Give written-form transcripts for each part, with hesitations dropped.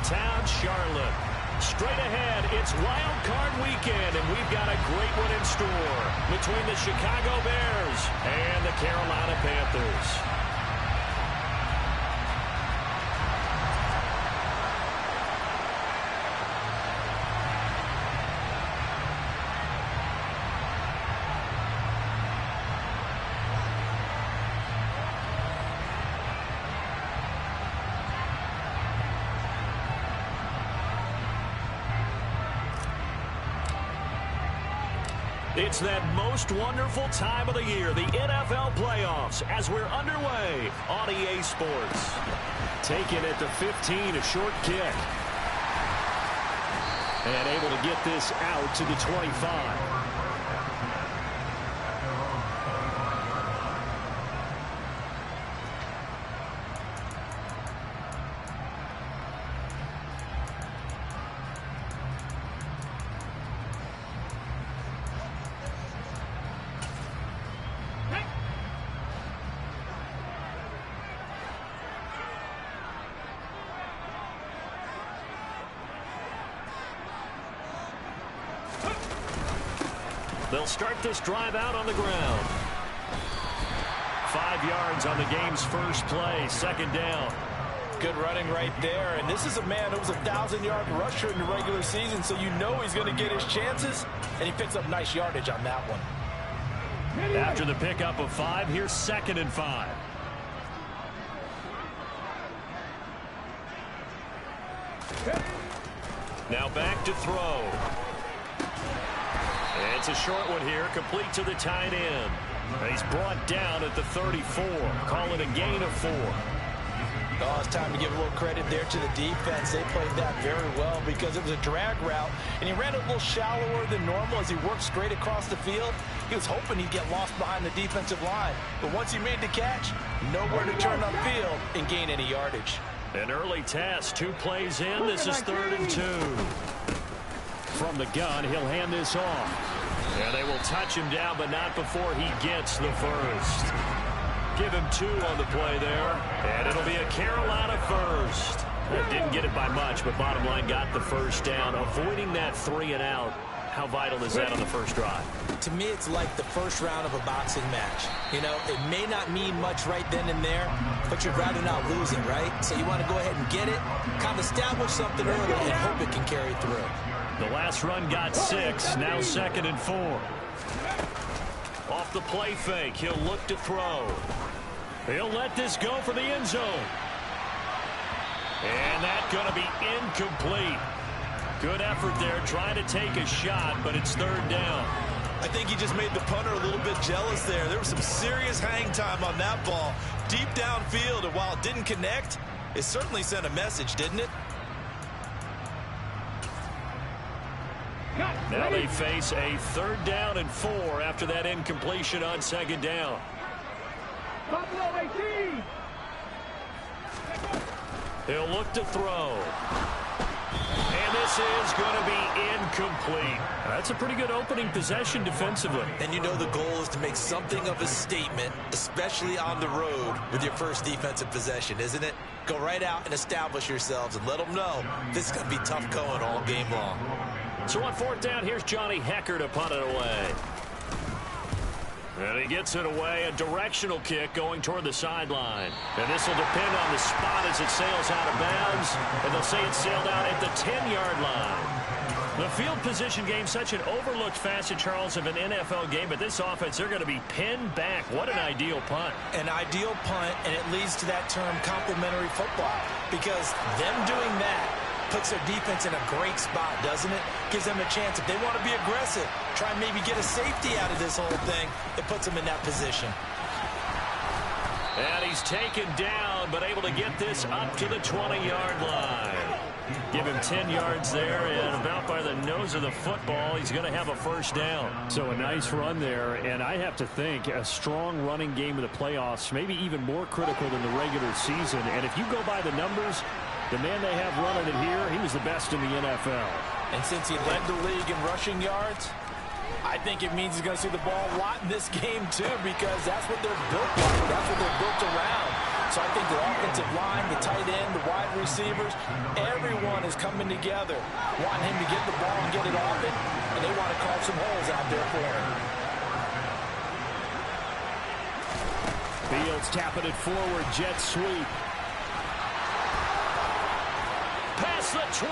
hometown Charlotte. Straight ahead, it's Wild Card Weekend, and we've got a great one in store between the Chicago Bears and the Carolina Panthers. It's that most wonderful time of the year, the NFL playoffs, as we're underway on EA Sports. Taken at the 15, a short kick. And able to get this out to the 25. They'll start this drive out on the ground. 5 yards on the game's first play, second down. Good running right there. And this is a man who was a 1,000-yard rusher in the regular season, so you know he's going to get his chances, and he picks up nice yardage on that one. After the pickup of 5, here's 2nd and 5. Now back to throw. It's a short one here, complete to the tight end. He's brought down at the 34. Call it a gain of 4. Oh, it's time to give a little credit there to the defense. They played that very well because it was a drag route, and he ran it a little shallower than normal as he worked straight across the field. He was hoping he'd get lost behind the defensive line. But once he made the catch, nowhere to turn upfield and gain any yardage. An early test, 2 plays in. This is 3rd and 2. From the gun, he'll hand this off. And they will touch him down, but not before he gets the first. Give him 2 on the play there, and it'll be a Carolina first. Didn't get it by much, but bottom line got the first down. Avoiding that 3 and out. How vital is that on the first drive? To me, it's like the first round of a boxing match. You know, it may not mean much right then and there, but you'd rather not lose it, right? So you want to go ahead and get it, kind of establish something early, and hope it can carry through. The last run got 6, now 2nd and 4. Off the play fake, he'll look to throw. He'll let this go for the end zone. And that's going to be incomplete. Good effort there, trying to take a shot, but it's 3rd down. I think he just made the punter a little bit jealous there. There was some serious hang time on that ball. Deep downfield, and while it didn't connect, it certainly sent a message, didn't it? Now they face a 3rd down and 4 after that incompletion on 2nd down. He'll look to throw. And this is going to be incomplete. That's a pretty good opening possession defensively. And you know the goal is to make something of a statement, especially on the road with your first defensive possession, isn't it? Go right out and establish yourselves and let them know this is going to be tough going all game long. So on 4th down, here's Johnny Hekker to punt it away. And he gets it away, a directional kick going toward the sideline. And this will depend on the spot as it sails out of bounds. And they'll say it sailed out at the 10-yard line. The field position game, such an overlooked facet, Charles, of an NFL game. But this offense, they're going to be pinned back. What an ideal punt. An ideal punt, and it leads to that term complementary football. Because them doing that puts their defense in a great spot, doesn't it? Gives them a chance, if they want to be aggressive, try and maybe get a safety out of this whole thing. It puts them in that position. And he's taken down, but able to get this up to the 20-yard line. Give him 10 yards there, and about by the nose of the football, he's going to have a first down. So a nice run there, and I have to think a strong running game of the playoffs, maybe even more critical than the regular season. And if you go by the numbers, the man they have running it here, he was the best in the NFL. And since he led the league in rushing yards, I think it means he's going to see the ball a lot in this game, too, because that's what they're built like. That's what they're built around. So I think the offensive line, the tight end, the wide receivers, everyone coming together, wanting him to get the ball and get it off it, and they want to carve some holes out there for him. Fields tapping it forward, jet sweep. Past the 20.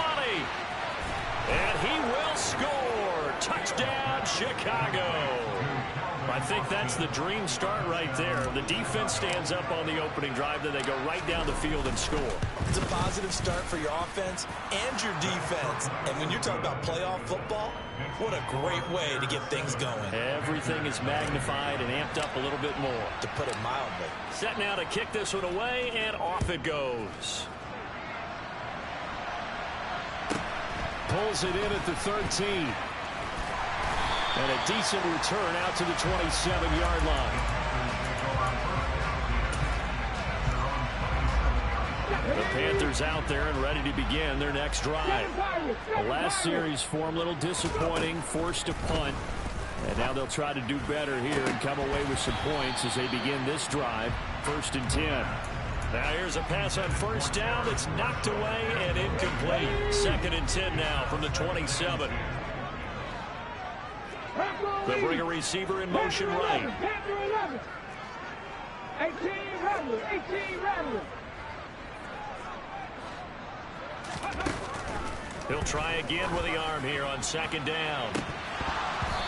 And he will score. Touchdown, Chicago. I think that's the dream start right there. The defense stands up on the opening drive, then they go right down the field and score. It's a positive start for your offense and your defense. And when you're talking about playoff football, what a great way to get things going. Everything is magnified and amped up a little bit more. To put it mildly. Set now to kick this one away, and off it goes. Pulls it in at the 13. And a decent return out to the 27-yard line. The Panthers out there and ready to begin their next drive. The last series for them, a little disappointing, forced a punt. And now they'll try to do better here and come away with some points as they begin this drive. 1st and 10. Now here's a pass on first down that's knocked away and incomplete. 2nd and 10 now from the 27. They'll bring a receiver in motion right. 18 Rattler. He'll try again with the arm here on 2nd down.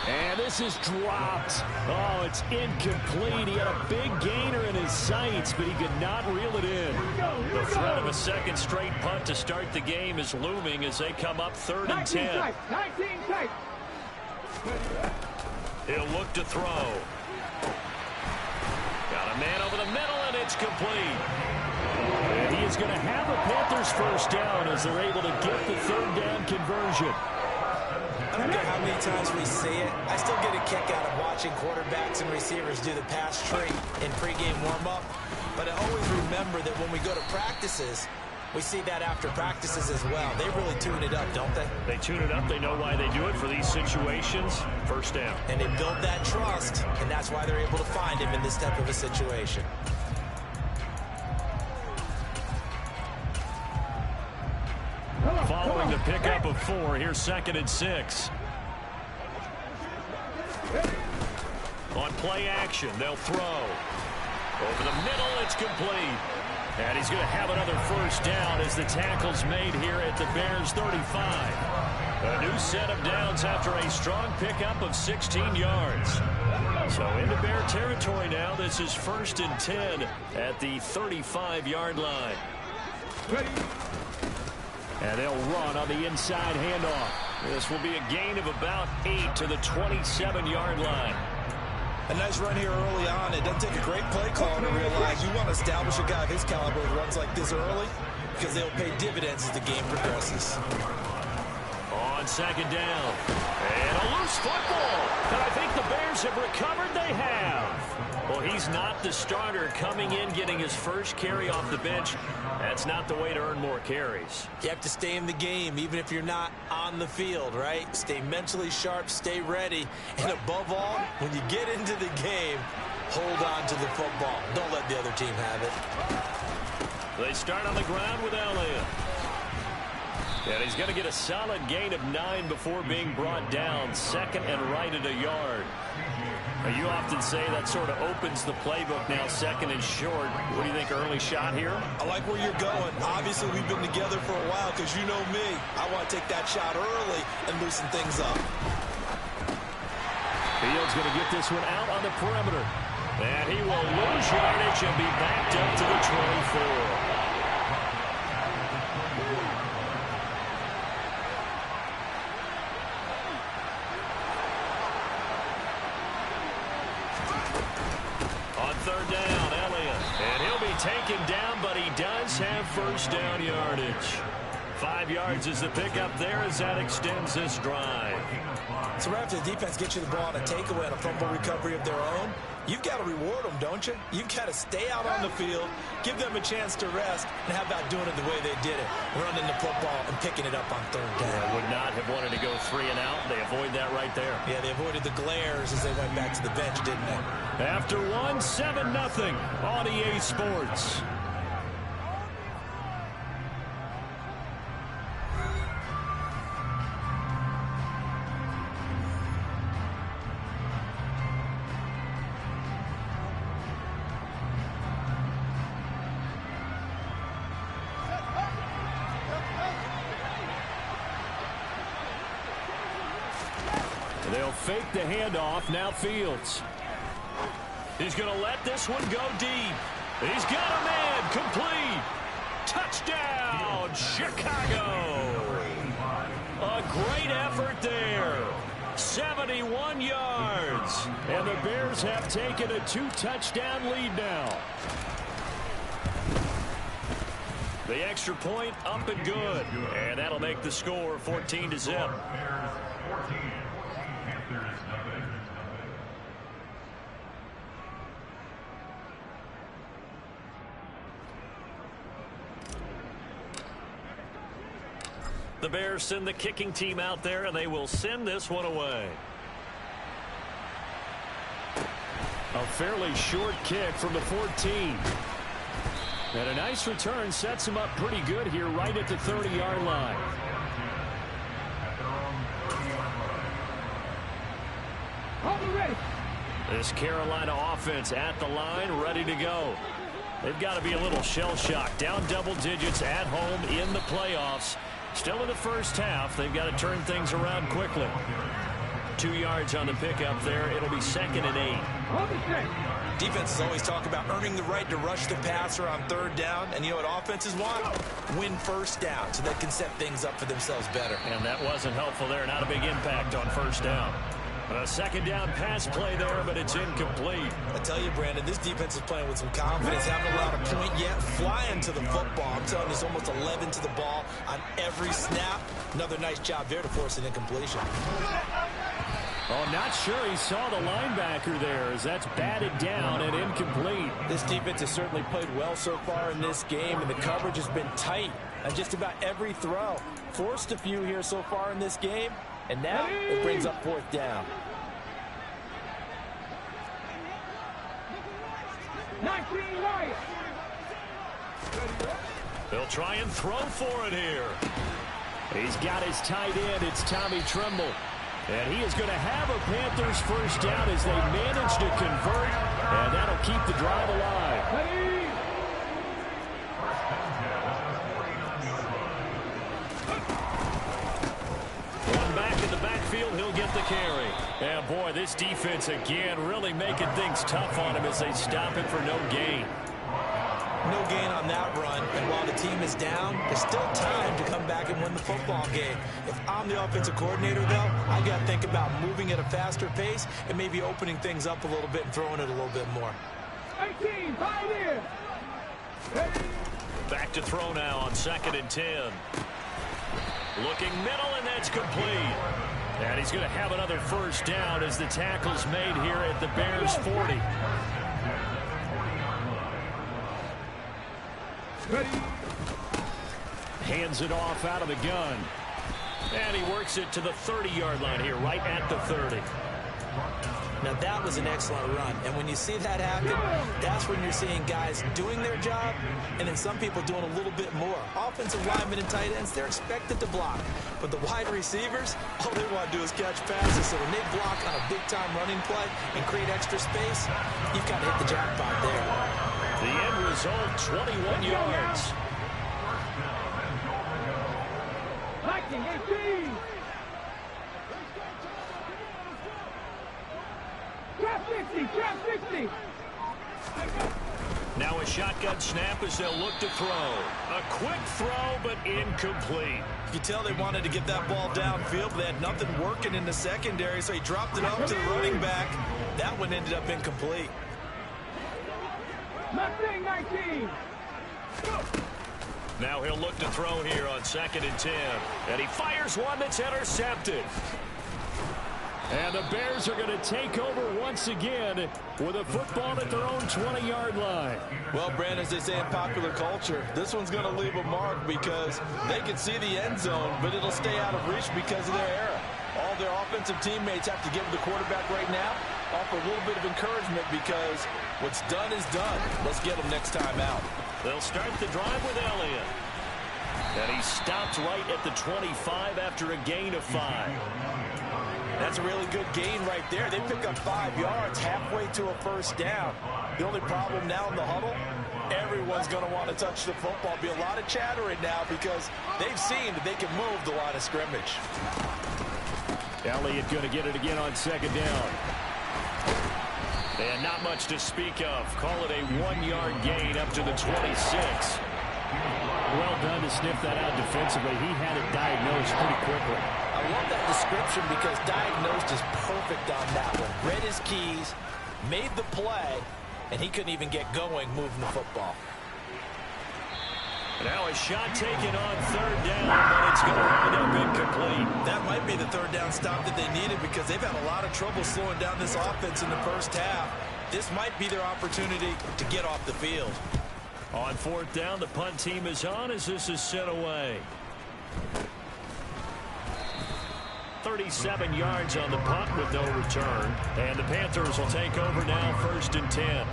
And this is dropped. Oh, it's incomplete. He had a big gainer in his sights, but he could not reel it in. The threat of a second straight punt to start the game is looming as they come up 3rd and 10. 19 tight. He'll look to throw. Got a man over the middle, and it's complete. And he is going to have a Panthers first down as they're able to get the 3rd down conversion. I don't care how many times we see it. I still get a kick out of watching quarterbacks and receivers do the pass tree in pregame warm-up. But I always remember that when we go to practices, we see that after practices as well. They really tune it up, don't they? They tune it up. They know why they do it for these situations. First down. And they build that trust, and that's why they're able to find him in this type of a situation. Following the pickup of 4, here's 2nd and 6. On play action, they'll throw. Over the middle, it's complete. And he's going to have another first down as the tackle's made here at the Bears 35. A new set of downs after a strong pickup of 16 yards. So into Bear territory now. This is 1st and 10 at the 35-yard line. And they'll run on the inside handoff. This will be a gain of about 8 to the 27-yard line. A nice run here early on. It doesn't take a great play caller to realize you want to establish a guy of his caliber who runs like this early because they'll pay dividends as the game progresses. On 2nd down. And a loose football. And I think the Bears have recovered. They have. Well, he's not the starter coming in, getting his first carry off the bench. That's not the way to earn more carries. You have to stay in the game, even if you're not on the field, right? Stay mentally sharp, stay ready, and above all, when you get into the game, hold on to the football. Don't let the other team have it. They start on the ground with Elliott. And he's going to get a solid gain of 9 before being brought down. 2nd and right at a yard. Now, you often say that sort of opens the playbook now, 2nd and short. What do you think, early shot here? I like where you're going. Obviously, we've been together for a while because you know me. I want to take that shot early and loosen things up. Fields going to get this one out on the perimeter. And he will lose yardage and be backed up to the 24. Taken down, but he does have first down yardage. 5 yards is the pickup there as that extends this drive. So right after the defense gets you the ball on a takeaway and a fumble recovery of their own, you've got to reward them, don't you? You've got to stay out on the field, give them a chance to rest, and how about doing it the way they did it, running the football and picking it up on 3rd down. Yeah, would not have wanted to go 3 and out. They avoid that right there. Yeah, they avoided the glares as they went back to the bench, didn't they? After 1, 7-0 on EA Sports. They'll fake the handoff. Now Fields. He's going to let this one go deep. He's got a man. Complete. Touchdown, Chicago. A great effort there. 71 yards. And the Bears have taken a 2-touchdown lead now. The extra point up and good. And that'll make the score 14-0. The Bears send the kicking team out there, and they will send this one away. A fairly short kick from the 14. And a nice return sets him up pretty good here right at the 30-yard line. This Carolina offense at the line, ready to go. They've got to be a little shell-shocked. Down double digits at home in the playoffs. Still in the first half. They've got to turn things around quickly. 2 yards on the pickup there. It'll be 2nd and 8. Defenses always talk about earning the right to rush the passer on 3rd down. And you know what offenses want? Win 1st down so they can set things up for themselves better. And that wasn't helpful there. Not a big impact on 1st down. A 2nd down pass play there, but it's incomplete. I tell you, Brandon, this defense is playing with some confidence. Haven't allowed a point yet. Flying to the football. I'm telling you, it's almost 11 to the ball on every snap. Another nice job there to force an incompletion. Oh, not sure he saw the linebacker there as that's batted down and incomplete. This defense has certainly played well so far in this game, and the coverage has been tight on just about every throw. Forced a few here so far in this game, and now it brings up 4th down. 19 right. They'll try and throw for it here. He's got his tight end. It's Tommy Tremble. And he is going to have a Panthers 1st down as they manage to convert. And that'll keep the drive alive. One back in the backfield, he'll get the carry. And boy, this defense again really making things tough on him as they stop him for no gain. No gain on that run, and while the team is down, there's still time to come back and win the football game. If I'm the offensive coordinator, though, I got to think about moving at a faster pace and maybe opening things up a little bit and throwing it a little bit more. 18, pioneer. Back to throw now on 2nd and 10. Looking middle, and that's complete. And he's going to have another 1st down as the tackle's made here at the Bears 40. Hands it off out of the gun. And he works it to the 30-yard line here, right at the 30. Now, that was an excellent run. And when you see that happen, that's when you're seeing guys doing their job and then some people doing a little bit more. Offensive linemen and tight ends, they're expected to block. But the wide receivers, all they want to do is catch passes. So when they block on a big-time running play and create extra space, you've got to hit the jackpot there. The end result, 21 yards. 19, 18. Trap 60, trap 60. Now a shotgun snap as they'll look to throw. A quick throw, but incomplete. You could tell they wanted to get that ball downfield, but they had nothing working in the secondary, so he dropped it up to the running back. That one ended up incomplete. Mustang 19. Now he'll look to throw here on 2nd and 10. And he fires one that's intercepted. And the Bears are going to take over once again with a football at their own 20-yard line. Well, Brandon, as they say in popular culture, this one's going to leave a mark because they can see the end zone, but it'll stay out of reach because of their error. All their offensive teammates have to give the quarterback right now, offer a little bit of encouragement because what's done is done. Let's get them next time out. They'll start the drive with Elliott. And he stopped right at the 25 after a gain of 5. That's a really good gain right there. They pick up 5 yards halfway to a 1st down. The only problem now in the huddle, everyone's going to want to touch the football. Be a lot of chatter right now because they've seen that they can move the line of scrimmage. Elliott going to get it again on second down. And not much to speak of. Call it a 1-yard gain up to the 26. Well done to sniff that out defensively. He had it diagnosed pretty quickly. I love that description because diagnosed is perfect on that one. Read his keys, made the play, and he couldn't even get going moving the football. Now a shot taken on third down, but it's going to wind up incomplete. That might be the third down stop that they needed because they've had a lot of trouble slowing down this offense in the first half. This might be their opportunity to get off the field. On fourth down, the punt team is on as this is sent away. 37 yards on the punt with no return. And the Panthers will take over now, 1st and 10.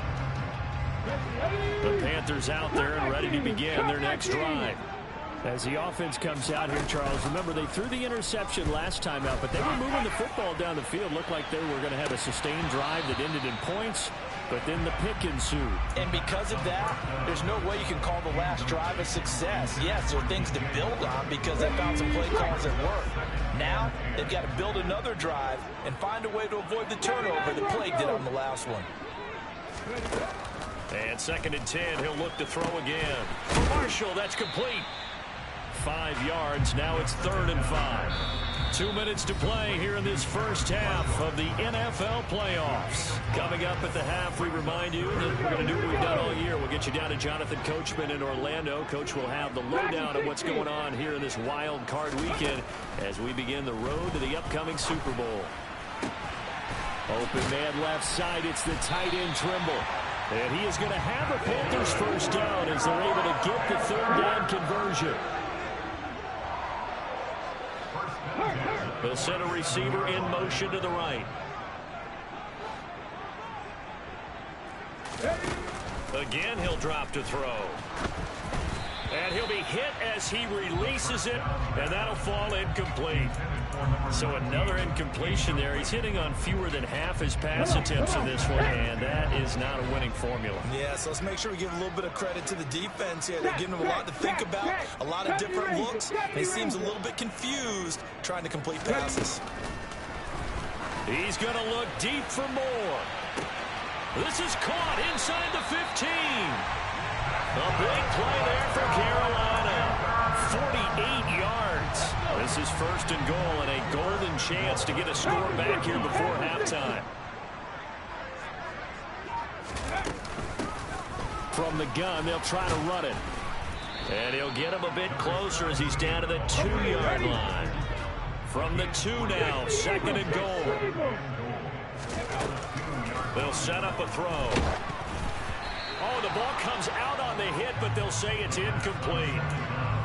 The Panthers out there and ready to begin their next drive. As the offense comes out here, Charles, remember they threw the interception last time out, but they were moving the football down the field. Looked like they were going to have a sustained drive that ended in points, but then the pick ensued. And because of that, there's no way you can call the last drive a success. Yes, there are things to build on because they found some play calls that work. Now, they've got to build another drive and find a way to avoid the turnover that plagued it on the last one. And 2nd and 10, he'll look to throw again. For Marshall, that's complete. 5 yards, now it's 3rd and 5. 2 minutes to play here in this first half of the NFL playoffs. Coming up at the half, we remind you that we're going to do what we've done all year. We'll get you down to Jonathan Coachman in Orlando. Coach will have the lowdown of what's going on here in this wild card weekend as we begin the road to the upcoming Super Bowl. Open man left side, it's the tight end Trimble. And he is going to have a Panthers first down as they're able to get the third down conversion. They'll send a receiver in motion to the right. Again, he'll drop to throw. And he'll be hit as he releases it, and that'll fall incomplete. So another incompletion there. He's hitting on fewer than half his pass attempts in this one, and that is not a winning formula. Yeah, so let's make sure we give a little bit of credit to the defense here. They're giving him a lot to think about, a lot of different looks. He seems a little bit confused trying to complete passes. He's going to look deep for more. This is caught inside the 15. A big play there for Carolina. 48 yards. This is 1st and goal and a golden chance to get a score back here before halftime. From the gun, they'll try to run it. And he'll get him a bit closer as he's down to the 2-yard line. From the 2 now, 2nd and goal. They'll set up a throw. Oh, the ball comes out on the hit, but they'll say it's incomplete.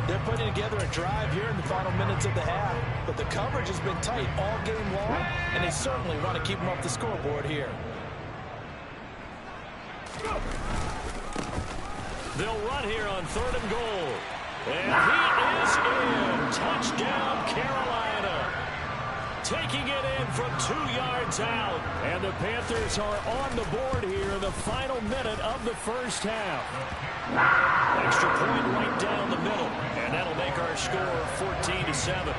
They're putting together a drive here in the final minutes of the half, but the coverage has been tight all game long, and they certainly want to keep them off the scoreboard here. They'll run here on 3rd and goal. And he is in. Touchdown, Carolina. Taking it in from 2 yards out. And the Panthers are on the board here in the final minute of the first half. Extra point right down the middle. And that'll make our score 14-7.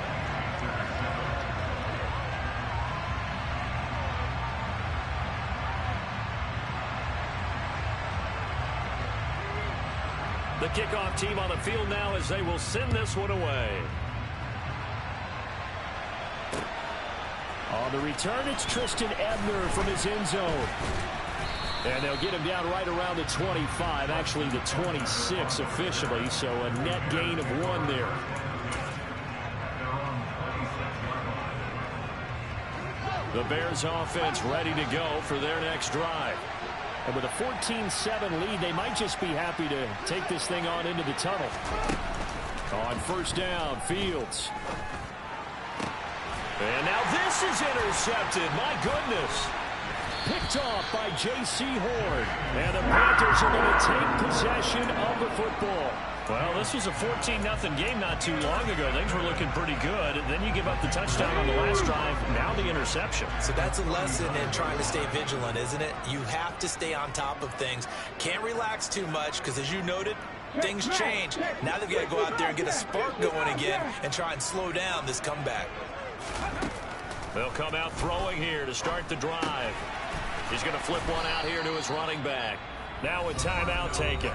The kickoff team on the field now as they will send this one away. On the return, it's Tristan Ebner from his end zone. And they'll get him down right around the 25, actually the 26 officially, so a net gain of 1 there. The Bears offense ready to go for their next drive. And with a 14-7 lead, they might just be happy to take this thing on into the tunnel. On 1st down, Fields. And now this is intercepted. My goodness. Picked off by J.C. Horn. And the Panthers are going to take possession of the football. Well, this was a 14-0 game not too long ago. Things were looking pretty good. And then you give up the touchdown on the last drive. Now the interception. So that's a lesson in trying to stay vigilant, isn't it? You have to stay on top of things. Can't relax too much because, as you noted, things change. Now they've got to go out there and get a spark going again and try and slow down this comeback. They'll come out throwing here to start the drive. He's going to flip one out here to his running back. Now a timeout taken.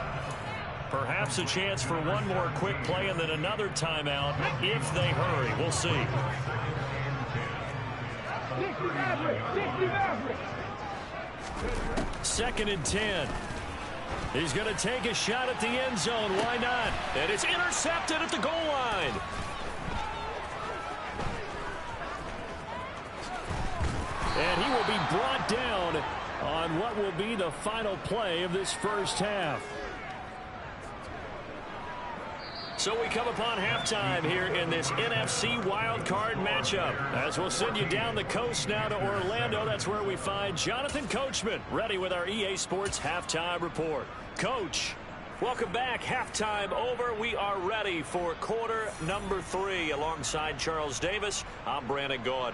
Perhaps a chance for one more quick play and then another timeout if they hurry. We'll see. 60 Maverick. 60 Maverick. 2nd and 10. He's going to take a shot at the end zone. Why not? And it's intercepted at the goal line. And he will be brought down on what will be the final play of this first half. So we come upon halftime here in this NFC wildcard matchup. As we'll send you down the coast now to Orlando, that's where we find Jonathan Coachman, ready with our EA Sports Halftime Report. Coach, welcome back. Halftime over. We are ready for quarter number 3. Alongside Charles Davis, I'm Brandon Gaudin.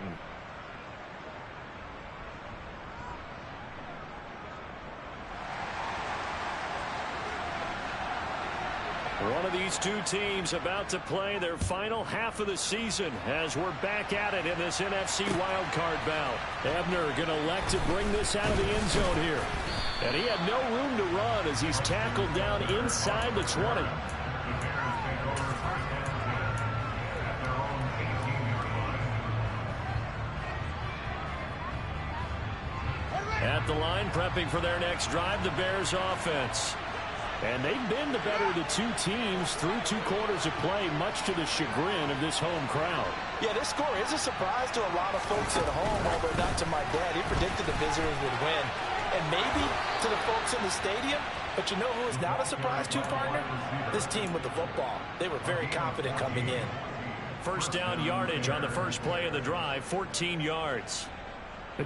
One of these two teams about to play their final half of the season as we're back at it in this NFC wildcard bout. Ebner going to elect to bring this out of the end zone here. And he had no room to run as he's tackled down inside the 20. At the line, prepping for their next drive, the Bears offense. And they've been the better of the two teams through 2 quarters of play, much to the chagrin of this home crowd. Yeah, this score is a surprise to a lot of folks at home, although not to my dad. He predicted the visitors would win. And maybe to the folks in the stadium. But you know who is not a surprise to, partner? This team with the football. They were very confident coming in. First down yardage on the first play of the drive, 14 yards.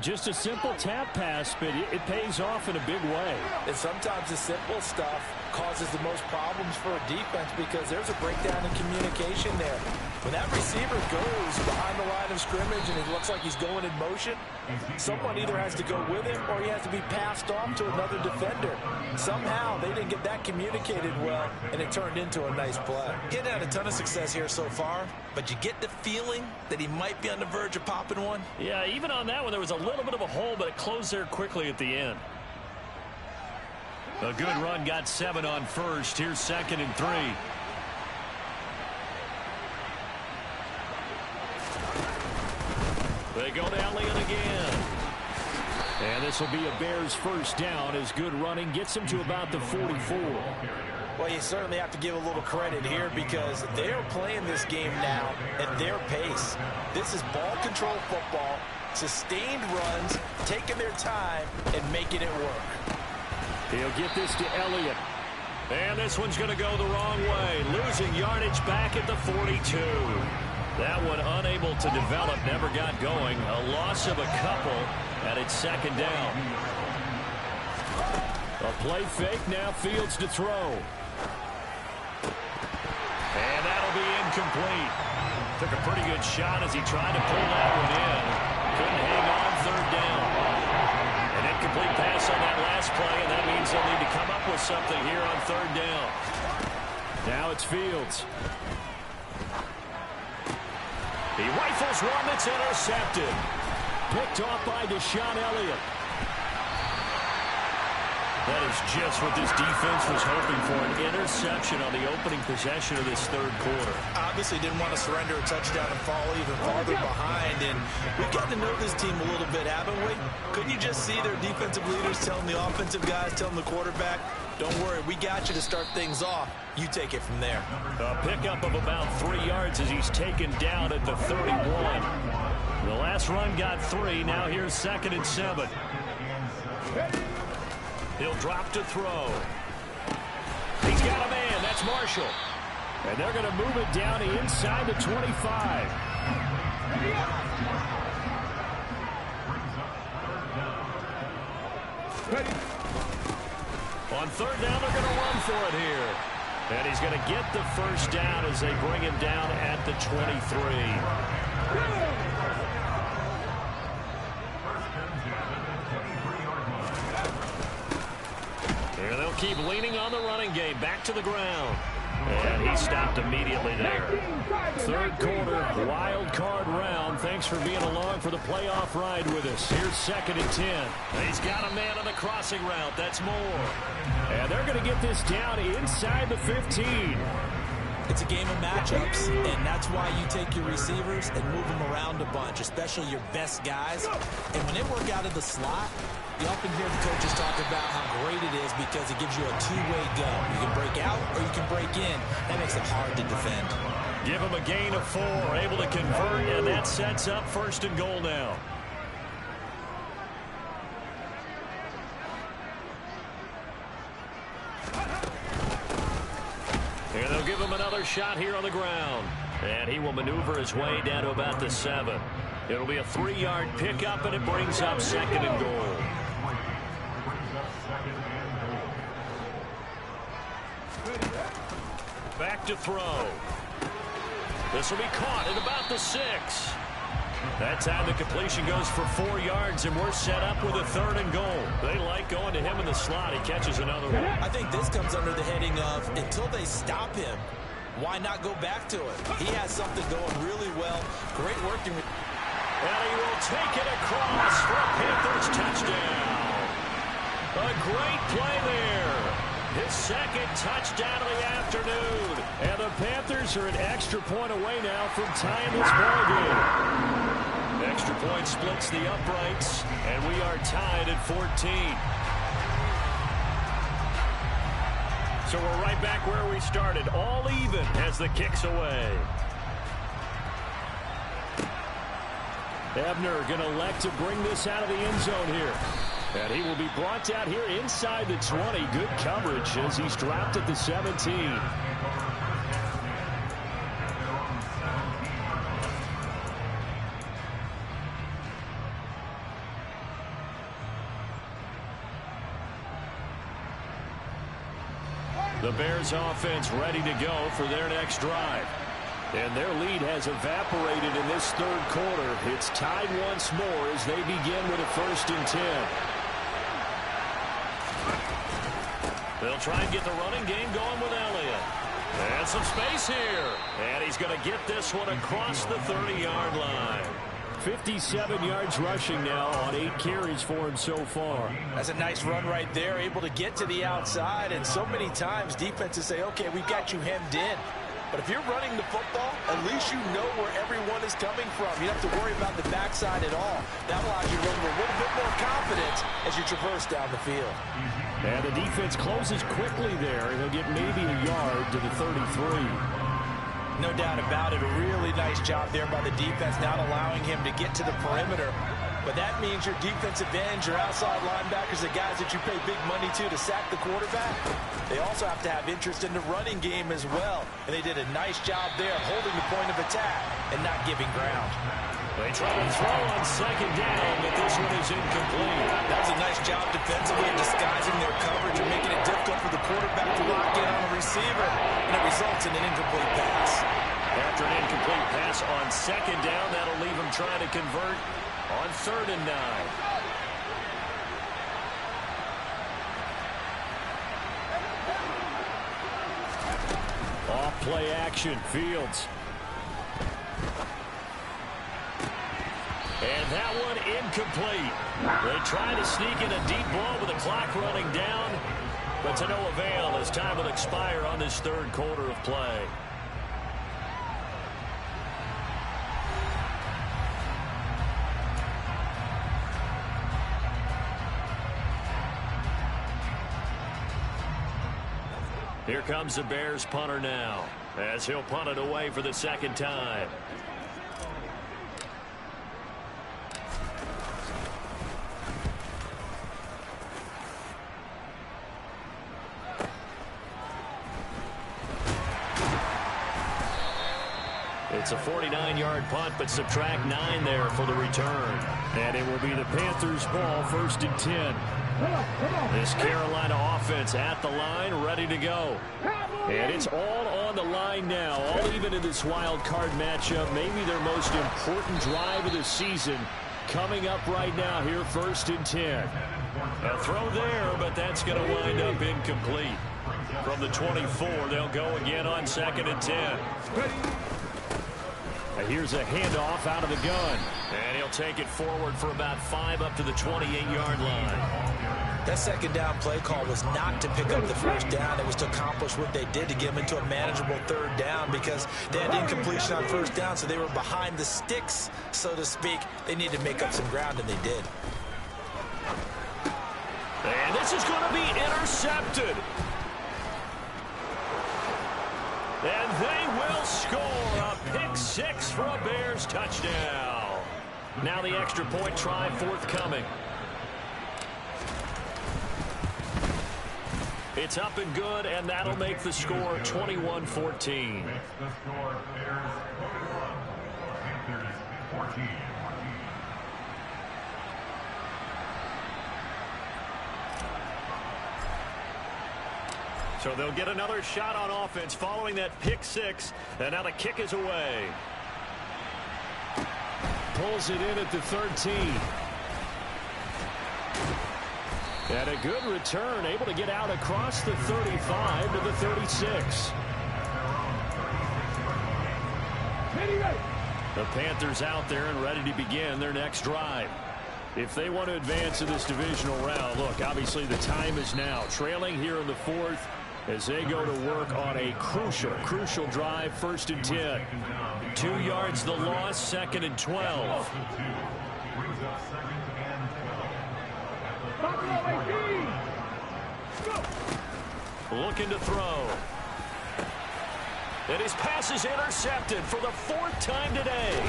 Just a simple tap pass, but it pays off in a big way. And sometimes the simple stuff causes the most problems for a defense because there's a breakdown in communication there. When that receiver goes behind the line of scrimmage and it looks like he's going in motion, someone either has to go with him or he has to be passed off to another defender. Somehow they didn't get that communicated well, and it turned into a nice play. Getting had a ton of success here so far, but you get the feeling that he might be on the verge of popping one. Yeah, even on that one, there was a little bit of a hole, but it closed there quickly at the end. A good run, got 7 on first. Here's 2nd and 3. They go to Elliott again. And this will be a Bears first down as good running gets him to about the 44. Well, you certainly have to give a little credit here because they're playing this game now at their pace. This is ball control football, sustained runs, taking their time, and making it work. He'll get this to Elliott. And this one's going to go the wrong way, losing yardage back at the 42. That one unable to develop, never got going. A loss of a couple, and it's 2nd down. A play fake, now Fields to throw. And that'll be incomplete. Took a pretty good shot as he tried to pull that one in. Couldn't hang on 3rd down. An incomplete pass on that last play, and that means they'll need to come up with something here on 3rd down. Now it's Fields. He rifles one that's intercepted. Picked off by Deshaun Elliott. That is just what this defense was hoping for, an interception on the opening possession of this 3rd quarter. Obviously didn't want to surrender a touchdown and fall even farther behind, and we've gotten to know this team a little bit, haven't we? Couldn't you just see their defensive leaders telling the offensive guys, telling the quarterback, don't worry, we got you to start things off. You take it from there. A pickup of about 3 yards as he's taken down at the 31. The last run got 3. Now here's 2nd and 7. He'll drop to throw. He's got a man. That's Marshall. And they're going to move it down inside the 25. On 3rd down, they're going to run for it here. And he's going to get the first down as they bring him down at the 23. Here they'll keep leaning on the running game. Back to the ground. And he stopped immediately there. Third quarter, wild card round. Thanks for being along for the playoff ride with us. Here's 2nd and 10. He's got a man on the crossing route. That's Moore. And they're going to get this down inside the 15. It's a game of matchups, and that's why you take your receivers and move them around a bunch, especially your best guys. And when they work out of the slot, you often hear the coaches talk about how great it is because it gives you a two-way go. You can break out or you can break in. That makes it hard to defend. Give him a gain of 4, able to convert, and that sets up 1st and goal now. And they'll give him another shot here on the ground. And he will maneuver his way down to about the 7. It'll be a 3-yard pickup, and it brings up 2nd and goal. Back to throw. This will be caught at about the 6. That time the completion goes for 4 yards, and we're set up with a 3rd and goal. They like going to him in the slot. He catches another one. I think this comes under the heading of until they stop him, why not go back to it? He has something going really well. Great working. And he will take it across for a Panthers touchdown. A great play there. His 2nd touchdown of the afternoon. And the Panthers are an extra point away now from tying this ball game. Extra point splits the uprights, and we are tied at 14. So we're right back where we started, all even as the kick's away. Ebner going to elect to bring this out of the end zone here. And he will be brought out here inside the 20. Good coverage as he's dropped at the 17. The Bears offense ready to go for their next drive. And their lead has evaporated in this 3rd quarter. It's tied once more as they begin with a 1st and 10. They'll try and get the running game going with Elliott. And some space here. And he's going to get this one across the 30-yard line. 57 yards rushing now on 8 carries for him so far. That's a nice run right there, able to get to the outside. And so many times defenses say, okay, we've got you hemmed in. But if you're running the football, at least you know where everyone is coming from. You don't have to worry about the backside at all. That allows you to run with a little bit more confidence as you traverse down the field. And the defense closes quickly there. He'll get maybe a yard to the 33. No doubt about it. A really nice job there by the defense, not allowing him to get to the perimeter. But that means your defensive ends, your outside linebackers, the guys that you pay big money to sack the quarterback, they also have to have interest in the running game as well. And they did a nice job there holding the point of attack and not giving ground. They try to throw on 2nd down, but this one is incomplete. That was a nice job defensively in disguising their coverage and making it difficult for the quarterback to lock in on a receiver. And it results in an incomplete pass. After an incomplete pass on 2nd down, that'll leave him trying to convert on 3rd and 9. Off play action, Fields. And that one incomplete. They try to sneak in a deep ball with the clock running down, but to no avail as time will expire on this 3rd quarter of play. Here comes the Bears punter now, as he'll punt it away for the 2nd time. It's a 49-yard punt, but subtract 9 there for the return. And it will be the Panthers' ball, 1st and 10. This Carolina offense at the line, ready to go. And it's all on the line now, all even in this wild card matchup. Maybe their most important drive of the season coming up right now here, 1st and 10. A throw there, but that's going to wind up incomplete. From the 24, they'll go again on 2nd and 10. Here's a handoff out of the gun. And he'll take it forward for about 5 up to the 28-yard line. That second down play call was not to pick up the first down. It was to accomplish what they did to get them into a manageable 3rd down because they had incompletion on 1st down, so they were behind the sticks, so to speak. They needed to make up some ground, and they did. And this is going to be intercepted. And they will score a pick 6 for a Bears touchdown. Now the extra point try forthcoming. It's up and good, and that'll make the score 21-14. The score, Bears 14. So they'll get another shot on offense following that pick 6, and now the kick is away. Pulls it in at the 13. And a good return, able to get out across the 35 to the 36. The Panthers out there and ready to begin their next drive. If they want to advance in this divisional round, look, obviously the time is now. Trailing here in the 4th as they go to work on a crucial drive, 1st and 10. 2 yards the loss, 2nd and 12. Looking to throw. And his pass is intercepted for the 4th time today.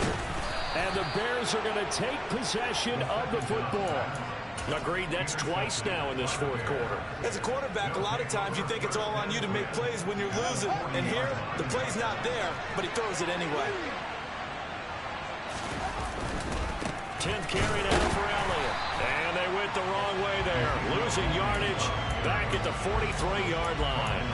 And the Bears are going to take possession of the football. Agreed, that's twice now in this 4th quarter. As a quarterback, a lot of times you think it's all on you to make plays when you're losing. And here, the play's not there, but he throws it anyway. 10th carry now for Elliott. And they went the wrong way there. Losing yardage back at the 43-yard line.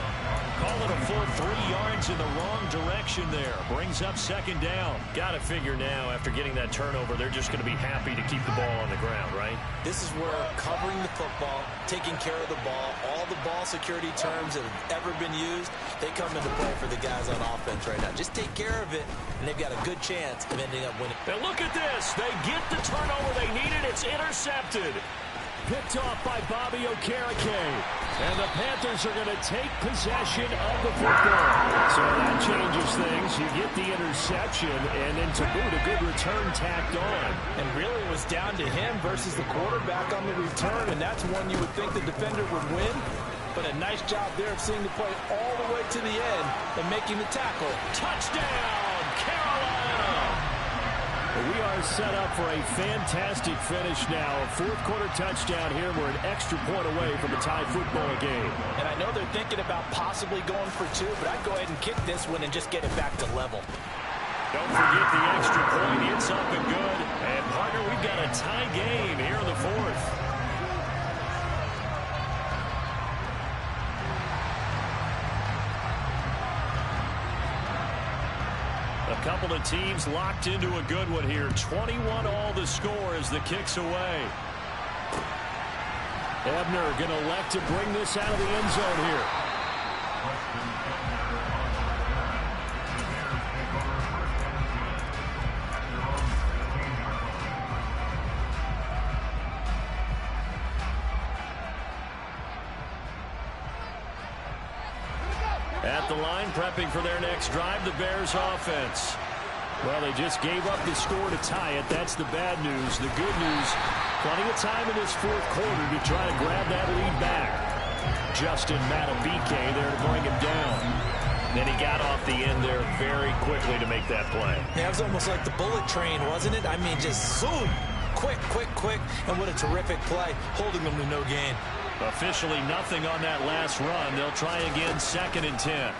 Call it a full 3 yards in the wrong direction there. Brings up 2nd down. Got to figure now, after getting that turnover, they're just going to be happy to keep the ball on the ground, right? This is where covering the football, taking care of the ball, all the ball security terms that have ever been used, they come into play for the guys on offense right now. Just take care of it, and they've got a good chance of ending up winning. And look at this. They get the turnover they needed. It's intercepted. Picked off by Bobby Okereke. And the Panthers are going to take possession of the football. So that changes things. You get the interception, and then to boot, a good return tacked on. And really it was down to him versus the quarterback on the return, and that's one you would think the defender would win. But a nice job there of seeing the play all the way to the end and making the tackle. Touchdown, Carolina! We are set up for a fantastic finish now. A 4th quarter touchdown here. We're an extra point away from a tie football game. And I know they're thinking about possibly going for 2, but I'd go ahead and kick this one and just get it back to level. Don't forget the extra point. It's up and good. And, partner, we've got a tie game here in the 4th. A couple of teams locked into a good one here. 21 all the score as the kick's away. Ebner going to elect to bring this out of the end zone here. At the line, prepping for their next drive, the Bears offense. Well, they just gave up the score to tie it. That's the bad news. The good news, plenty of time in this 4th quarter to try to grab that lead back. Justin Matabike there to bring him down. Then he got off the end there very quickly to make that play. Yeah, it was almost like the bullet train, wasn't it? I mean, just zoom. Quick. And what a terrific play, holding them to no gain. Officially nothing on that last run. They'll try again, 2nd and 10.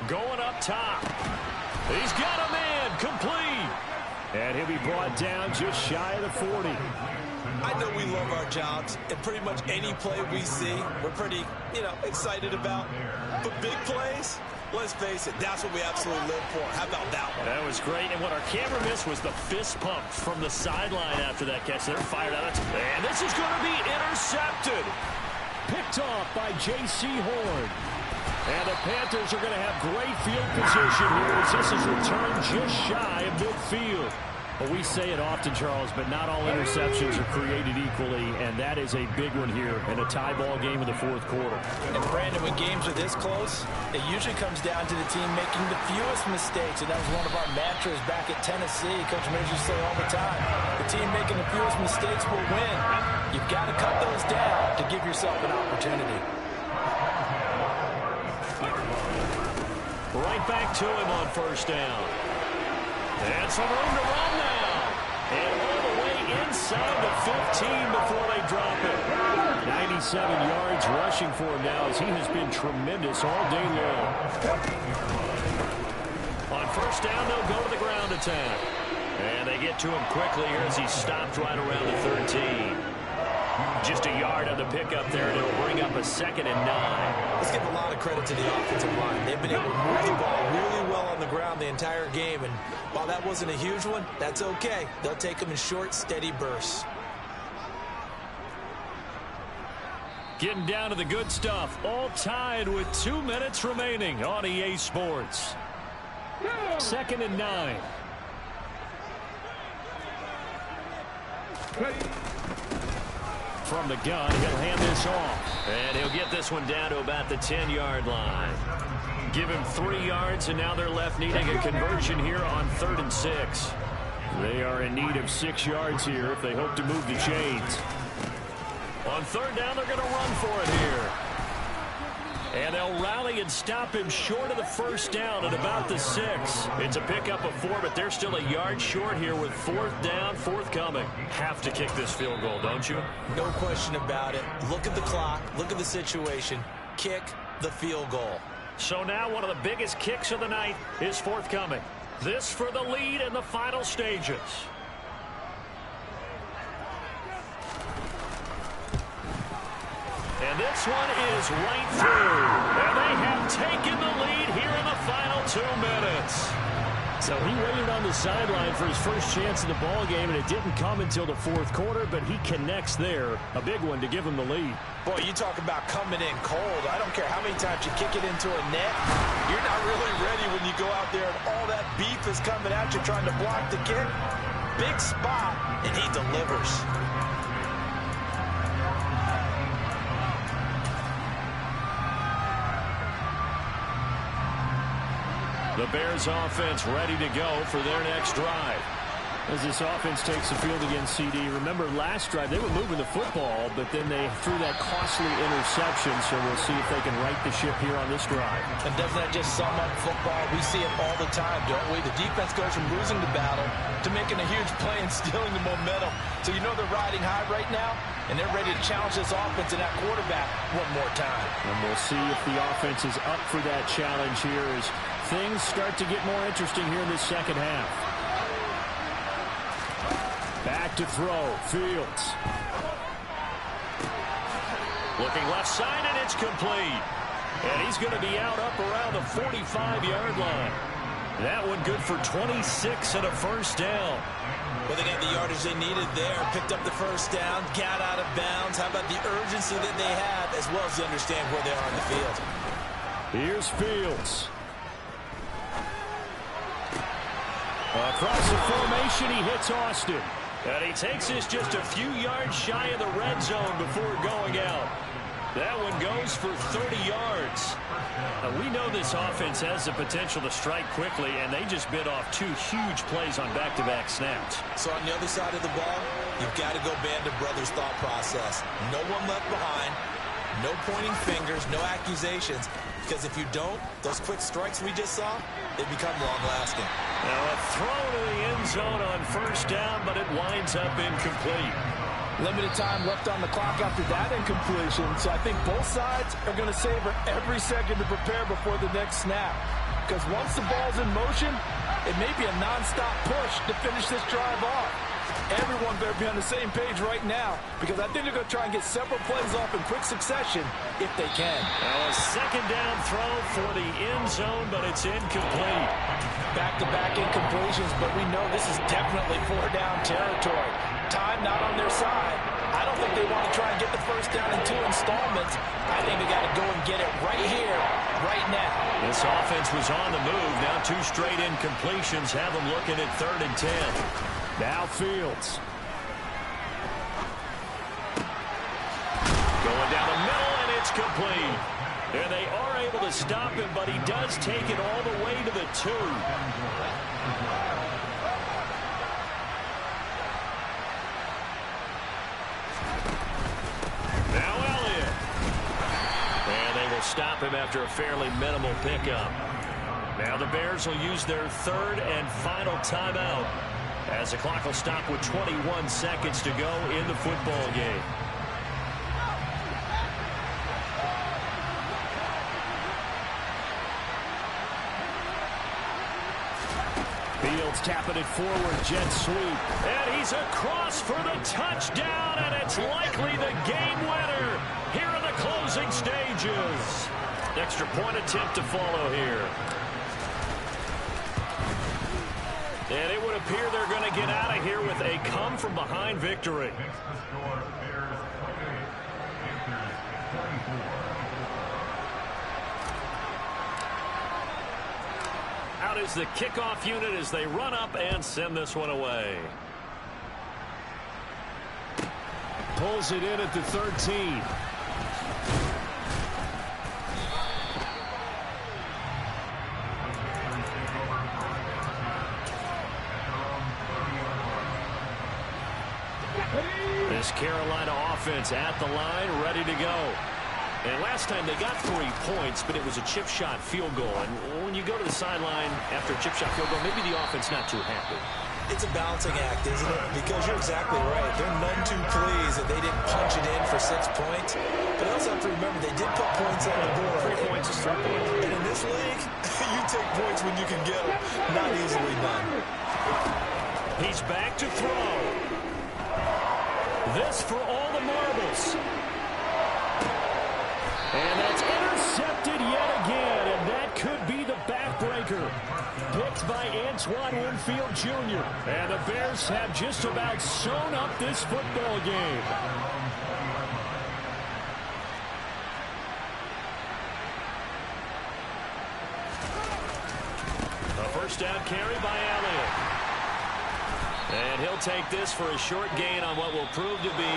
Going up top. He's got a man, complete. And he'll be brought down just shy of the 40. I know we love our jobs, and pretty much any play we see, we're pretty, excited about. But big plays, Let's face it, that's what we absolutely live for. How about that one? That was great, and what our camera missed was the fist pump from the sideline after that catch. They're fired out. And this is going to be intercepted. Picked off by J.C. Horn. And the Panthers are going to have great field position here as this is returned just shy of midfield. Well, we say it often, Charles, but not all interceptions are created equally, and that is a big one here in a tie ball game in the fourth quarter. And Brandon, when games are this close, it usually comes down to the team making the fewest mistakes, and that was one of our mantras back at Tennessee. Coach Major used to say all the time, the team making the fewest mistakes will win. You've got to cut those down to give yourself an opportunity. Right back to him on first down. And some room to run now. And all the way inside the 15 before they drop it. 97 yards rushing for him now as he has been tremendous all day long. On first down, they'll go to the ground attack. And they get to him quickly here as he stopped right around the 13. Just a yard on the pickup there, and it'll bring up a 2nd and 9. Let's give a lot of credit to the offensive line. They've been able to move the ball really well on the ground the entire game, and while that wasn't a huge one, that's okay. They'll take them in short, steady bursts. Getting down to the good stuff, all tied with 2 minutes remaining on EA Sports. 2nd and 9. From the gun, he'll hand this off. And he'll get this one down to about the 10-yard line. Give him 3 yards, and now they're left needing a conversion here on 3rd and 6. They are in need of 6 yards here if they hope to move the chains. On 3rd down, they're going to run for it here. And they'll rally and stop him short of the first down at about the 6. It's a pickup of 4, but they're still a yard short here with 4th down, forthcoming. Have to kick this field goal, don't you? No question about it. Look at the clock. Look at the situation. Kick the field goal. So now one of the biggest kicks of the night is forthcoming. This for the lead in the final stages. And this one is right through. And they have taken the lead here in the final 2 minutes. So he waited on the sideline for his first chance in the ball game, and it didn't come until the fourth quarter, but he connects there. A big one to give him the lead. Boy, you talk about coming in cold. I don't care how many times you kick it into a net. You're not really ready when you go out there and all that beef is coming at you trying to block the kick. Big spot, and he delivers. The Bears offense ready to go for their next drive. As this offense takes the field against CD, remember last drive they were moving the football, but then they threw that costly interception, so we'll see if they can right the ship here on this drive. And doesn't that just sum up football? We see it all the time, don't we? The defense goes from losing the battle to making a huge play and stealing the momentum. So you know they're riding high right now, and they're ready to challenge this offense and that quarterback one more time. And we'll see if the offense is up for that challenge here as things start to get more interesting here in this second half. Back to throw, Fields. Looking left side, and it's complete. And he's going to be out up around the 45-yard line. That one good for 26 and a first down. Well, they got the yardage they needed there. Picked up the first down, got out of bounds. How about the urgency that they have, as well as they understand where they are on the field. Here's Fields. Across the formation, he hits Austin. And he takes this just a few yards shy of the red zone before going out. That one goes for 30 yards. We know this offense has the potential to strike quickly, and they just bit off 2 huge plays on back-to-back snaps. So on the other side of the ball, you've got to go Band of Brothers thought process. No one left behind, no pointing fingers, no accusations. Because if you don't, those quick strikes we just saw, they become long-lasting. Now a throw to the end zone on first down, but it winds up incomplete. Limited time left on the clock after that incompletion, so I think both sides are going to savor every second to prepare before the next snap. Because once the ball's in motion, it may be a non-stop push to finish this drive off. Everyone better be on the same page right now, because I think they're going to try and get several plays off in quick succession if they can. Now a second down throw for the end zone, but it's incomplete. Back-to-back incompletions, but we know this is definitely 4-down territory. Time not on their side. I don't think they want to try and get the first down in 2 installments. I think they got to go and get it right here, right now. This offense was on the move. Now 2 straight incompletions have them looking at 3rd and 10. Now Fields. Going down the middle, and it's complete. And they are able to stop him, but he does take it all the way to the 2. Now Elliott. And they will stop him after a fairly minimal pickup. Now the Bears will use their 3rd and final timeout, as the clock will stop with 21 seconds to go in the football game. Fields tapping it forward, jet sweep. And he's across for the touchdown, and it's likely the game winner here in the closing stages. Extra point attempt to follow here. And it would appear they're going to get out of here with a come-from-behind victory. Makes the score Bears 28, Panthers 24. Out is the kickoff unit as they run up and send this one away. Pulls it in at the 13. This Carolina offense at the line, ready to go. And last time they got 3 points, but it was a chip shot field goal. And when you go to the sideline after a chip shot field goal, maybe the offense not too happy. It's a balancing act, isn't it? Because you're exactly right. They're none too pleased that they didn't punch it in for 6 points. But you also have to remember they did put points on the board. 3 points is 3 points. And in this league, you take points when you can get them. Not easily done. He's back to throw. This for all the marbles. And that's intercepted yet again, and that could be the backbreaker. Picked by Antoine Winfield Jr. And the Bears have just about sewn up this football game. A first down carry by Elliott. And he'll take this for a short gain on what will prove to be